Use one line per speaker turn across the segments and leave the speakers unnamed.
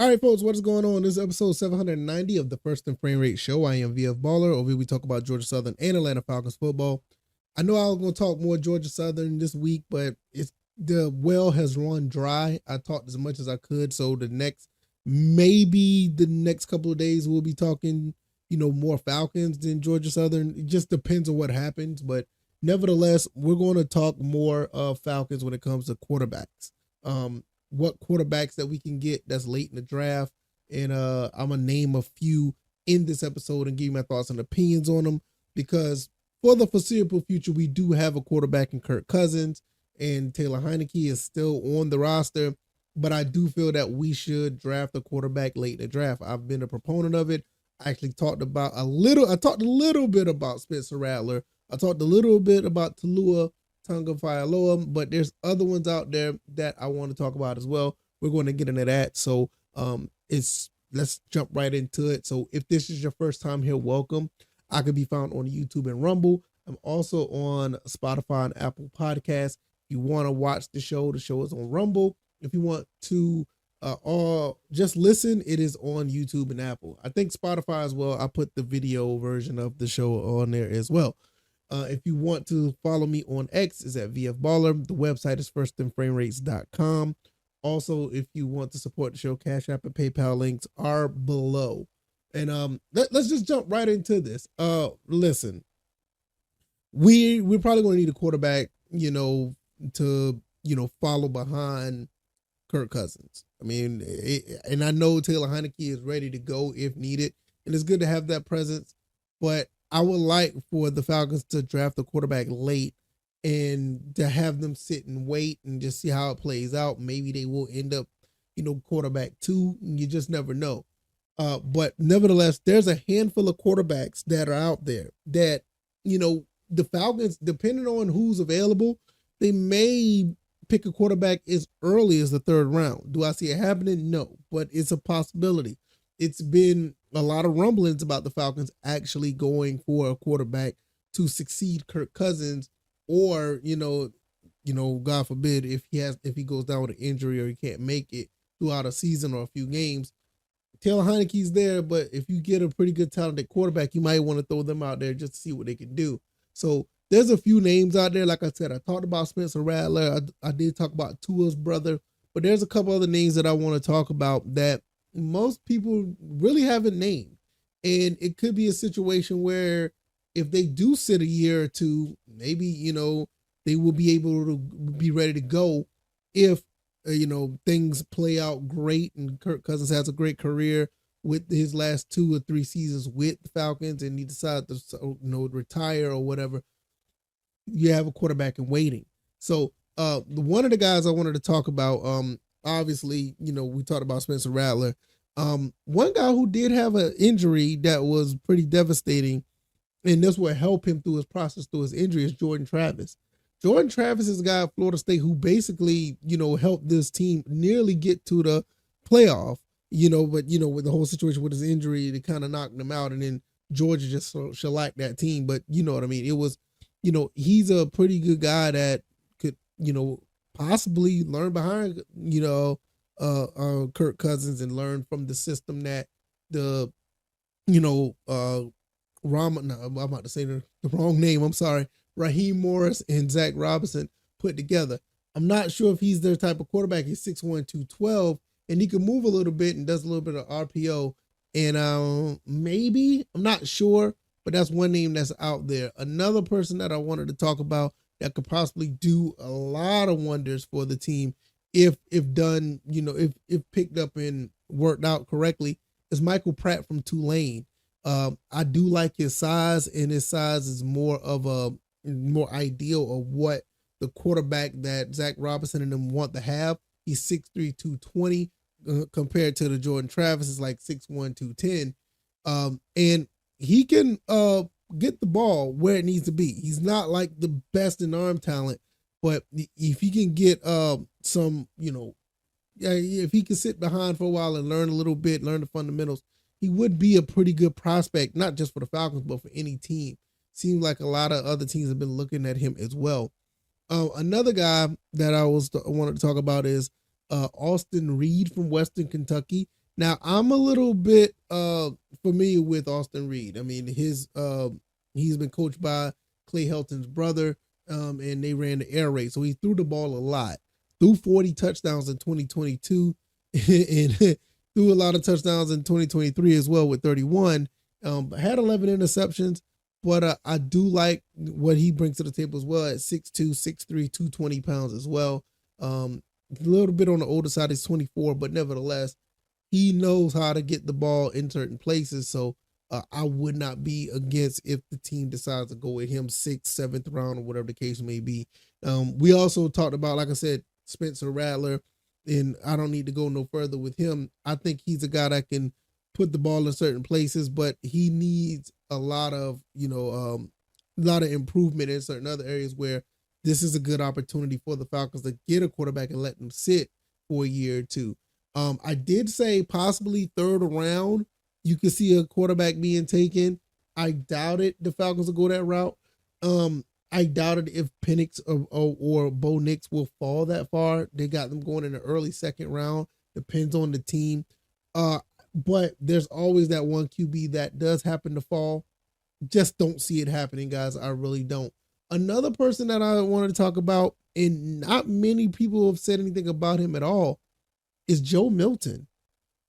All right, folks, what is going on? This is episode 790 of the First and Frame Rate Show. I am VF Baller. Over here, we talk about Georgia Southern and Atlanta Falcons football. I know I was going to talk more Georgia Southern this week, but the well has run dry. I talked as much as I could, so maybe the next couple of days we'll be talking, more Falcons than Georgia Southern. It just depends on what happens, but nevertheless, we're going to talk more Falcons when it comes to quarterbacks. What quarterbacks that we can get that's late in the draft. And I'm going to name a few in this episode and give you my thoughts and opinions on them, because for the foreseeable future, we do have a quarterback in Kirk Cousins, and Taylor Heineke is still on the roster. But I do feel that we should draft a quarterback late in the draft. I've been a proponent of it. I actually talked a little bit about Spencer Rattler. I talked a little bit about Talua Tagovailoa, but there's other ones out there that I want to talk about as well. We're going to get into that. So let's jump right into it. So if this is your first time here, welcome. I could be found on YouTube and Rumble. I'm also on Spotify and Apple Podcasts. If you want to watch the show is on Rumble. If you want to just listen, it is on YouTube and Apple. I think Spotify as well. I put the video version of the show on there as well. If you want to follow me on X, is at VF Baller. The website is firstandframerates.com. Also, if you want to support the show, CashApp and PayPal links are below. And let's just jump right into this. Listen, we're probably going to need a quarterback, to follow behind Kirk Cousins. I mean, and I know Taylor Heineke is ready to go if needed, and it's good to have that presence, but I would like for the Falcons to draft a quarterback late and to have them sit and wait and just see how it plays out. Maybe they will end up, quarterback 2. You just never know. But nevertheless, there's a handful of quarterbacks that are out there that, the Falcons, depending on who's available, they may pick a quarterback as early as the 3rd round. Do I see it happening? No, but it's a possibility. It's been a lot of rumblings about the Falcons actually going for a quarterback to succeed Kirk Cousins, or, God forbid, if he goes down with an injury or he can't make it throughout a season or a few games. Taylor Heineke's there, but if you get a pretty good talented quarterback, you might want to throw them out there just to see what they can do. So there's a few names out there. Like I said, I talked about Spencer Rattler. I did talk about Tua's brother, but there's a couple other names that I want to talk about that most people really haven't named. And it could be a situation where if they do sit a year or two, maybe, they will be able to be ready to go if, things play out great and Kirk Cousins has a great career with his last 2 or 3 seasons with the Falcons and he decides to, retire or whatever. You have a quarterback in waiting. So one of the guys I wanted to talk about, obviously, we talked about Spencer Rattler. One guy who did have an injury that was pretty devastating, and this will help him through his process through his injury, is Jordan Travis. Jordan Travis is a guy at Florida State who basically, helped this team nearly get to the playoff, but, with the whole situation with his injury, it kind of knocked him out, and then Georgia just shellacked that team. But you know what I mean? It was, he's a pretty good guy that could, possibly learn behind, Kirk Cousins and learn from the system that I'm about to say the wrong name. I'm sorry. Raheem Morris and Zach Robinson put together. I'm not sure if he's their type of quarterback. He's 6'1", 212, and he can move a little bit and does a little bit of RPO. And maybe, I'm not sure, but that's one name that's out there. Another person that I wanted to talk about that could possibly do a lot of wonders for the team if done, if picked up and worked out correctly, is Michael Pratt from Tulane. I do like his size, and his size is more ideal of what the quarterback that Zach Robinson and them want to have. He's 6'3", 220, compared to the Jordan Travis is like 6'1", 210. And he can get the ball where it needs to be. He's not like the best in arm talent, but if he can get some, if he can sit behind for a while and learn a little bit, learn the fundamentals, he would be a pretty good prospect, not just for the Falcons, but for any team. Seems like a lot of other teams have been looking at him as well. Another guy that I wanted to talk about is Austin Reed from Western Kentucky. Now I'm a little bit familiar with Austin Reed. I mean, he's been coached by Clay Helton's brother, and they ran the air raid, so he threw the ball a lot. Threw 40 touchdowns in 2022, and threw a lot of touchdowns in 2023 as well with 31. Had 11 interceptions, but I do like what he brings to the table as well at 6'2", 6'3", 220 pounds as well. A little bit on the older side, he's 24, but nevertheless, he knows how to get the ball in certain places. So I would not be against if the team decides to go with him 6th, 7th round or whatever the case may be. We also talked about, like I said, Spencer Rattler, and I don't need to go no further with him. I think he's a guy that can put the ball in certain places, but he needs a lot of, improvement in certain other areas where this is a good opportunity for the Falcons to get a quarterback and let them sit for a year or two. I did say possibly third round, you could see a quarterback being taken. I doubted the Falcons will go that route. I doubted if Penix or Bo Nix will fall that far. They got them going in the early second round. Depends on the team. But there's always that one QB that does happen to fall. Just don't see it happening, guys. I really don't. Another person that I wanted to talk about, and not many people have said anything about him at all, is Joe Milton.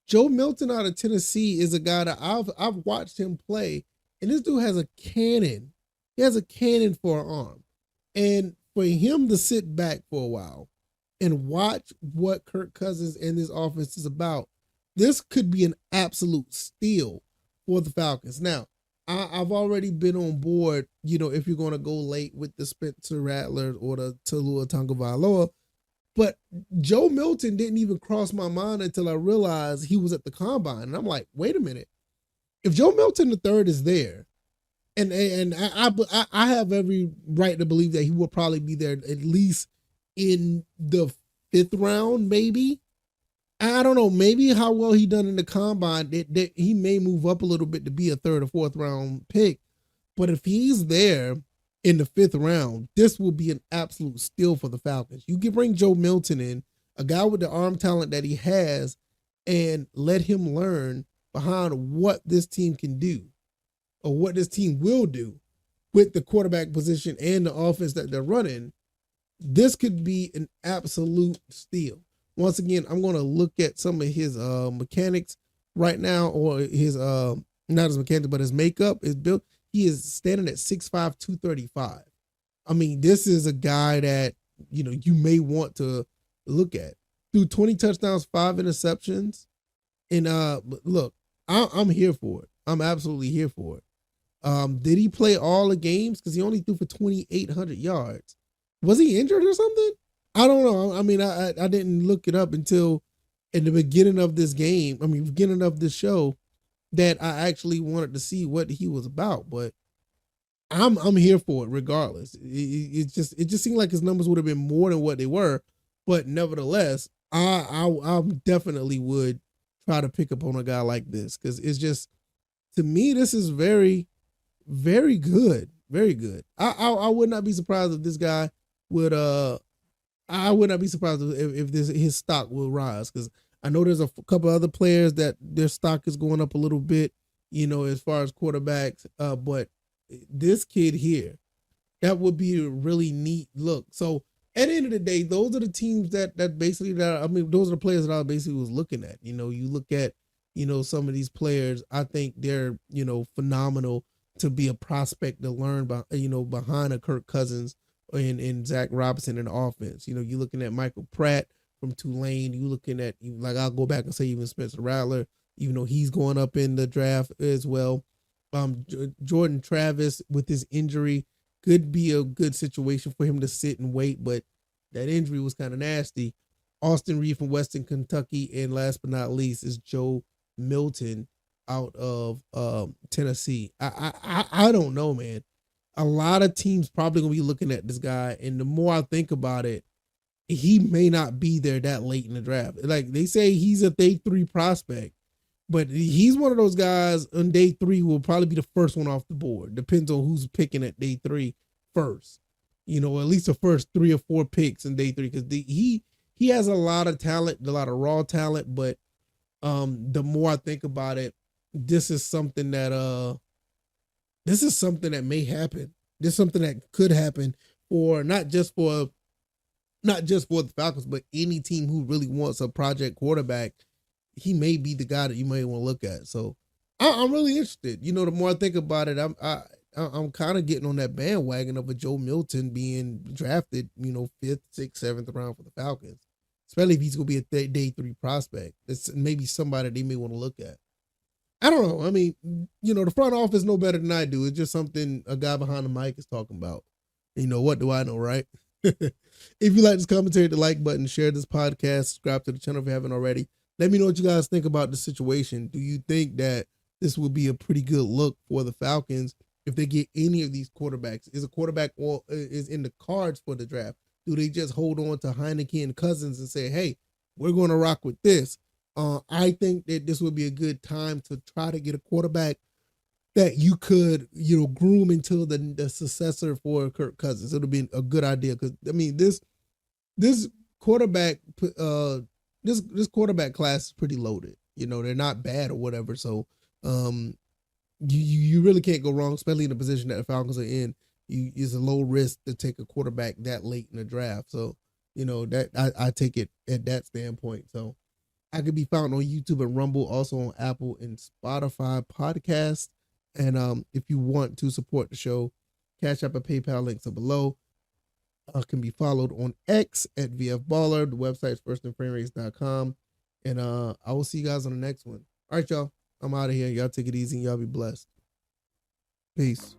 Joe Milton out of Tennessee is a guy that I've watched him play, and this dude has a cannon. He has a cannon for an arm. And for him to sit back for a while and watch what Kirk Cousins and this offense is about, this could be an absolute steal for the Falcons. Now, I've already been on board, if you're going to go late with the Spencer Rattler or the Tua Tagovailoa. But Joe Milton didn't even cross my mind until I realized he was at the combine. And I'm like, wait a minute. If Joe Milton III is there, and I have every right to believe that he will probably be there at least in the 5th round, maybe. I don't know, maybe how well he done in the combine, that he may move up a little bit to be a 3rd or 4th round pick. But if he's there in the 5th round, this will be an absolute steal for the Falcons. You can bring Joe Milton in, a guy with the arm talent that he has, and let him learn behind what this team can do or what this team will do with the quarterback position and the offense that they're running. This could be an absolute steal. Once again, I'm going to look at some of his mechanics right now, or his, not his mechanics, but his makeup, his build. He is standing at 6'5", 235. I mean, this is a guy that, you may want to look at. Threw 20 touchdowns, 5 interceptions. And look, I'm here for it. I'm absolutely here for it. Did he play all the games? Because he only threw for 2,800 yards. Was he injured or something? I don't know. I mean, I didn't look it up until in the beginning of this game. I mean, beginning of this show, that I actually wanted to see what he was about. But I'm here for it regardless. It just seemed like his numbers would have been more than what they were. But nevertheless, I definitely would try to pick up on a guy like this, because it's just, to me, this is very, very good. Very good. I would not be surprised if this guy would I would not be surprised if his stock will rise, because I know there's a couple other players that their stock is going up a little bit, as far as quarterbacks. But this kid here, that would be a really neat look. So at the end of the day, those are the teams that basically, those are the players that I basically was looking at. You look at, some of these players, I think they're, phenomenal to be a prospect to learn by, behind a Kirk Cousins and Zach Robinson in the offense. You're looking at Michael Pratt from Tulane. You're looking at, like, I'll go back and say even Spencer Rattler, even though he's going up in the draft as well. Jordan Travis with his injury could be a good situation for him to sit and wait, but that injury was kind of nasty. Austin Reed from Western Kentucky, and last but not least is Joe Milton out of Tennessee. I don't know, man. A lot of teams probably gonna be looking at this guy, and the more I think about it, he may not be there that late in the draft. Like, they say he's a day 3 prospect, but he's one of those guys on day 3 will probably be the first one off the board. Depends on who's picking at day 3 first. At least the first 3 or 4 picks in day 3, because he has a lot of talent, a lot of raw talent, but The more I think about it, this is something that may happen. This is something that could happen for not just for the Falcons, but any team who really wants a project quarterback. He may be the guy that you may want to look at. So I'm really interested. The more I think about it, I'm kind of getting on that bandwagon of a Joe Milton being drafted, 5th, 6th, 7th round for the Falcons, especially if he's going to be a day 3 prospect. It's maybe somebody they may want to look at. I don't know. I mean, the front office know better than I do. It's just something a guy behind the mic is talking about. What do I know, right? If you like this commentary, hit the like button, share this podcast, subscribe to the channel if you haven't already. Let me know what you guys think about the situation. Do you think that this will be a pretty good look for the Falcons if they get any of these quarterbacks? Is a quarterback or is in the cards for the draft? Do they just hold on to Heineke and Cousins and say, hey, we're going to rock with this? I think that this would be a good time to try to get a quarterback that you could, groom into the successor for Kirk Cousins. It'll be a good idea because I mean this quarterback this quarterback class is pretty loaded. They're not bad or whatever. So you really can't go wrong, especially in the position that the Falcons are in. It's a low risk to take a quarterback that late in the draft. So that I take it at that standpoint. So I could be found on YouTube and Rumble, also on Apple and Spotify podcasts. And if you want to support the show, CashApp and PayPal links are below. Can be followed on X at VFBaller. The website's firstandframerates.com. And I will see you guys on the next one. All right, y'all. I'm out of here. Y'all take it easy and y'all be blessed. Peace.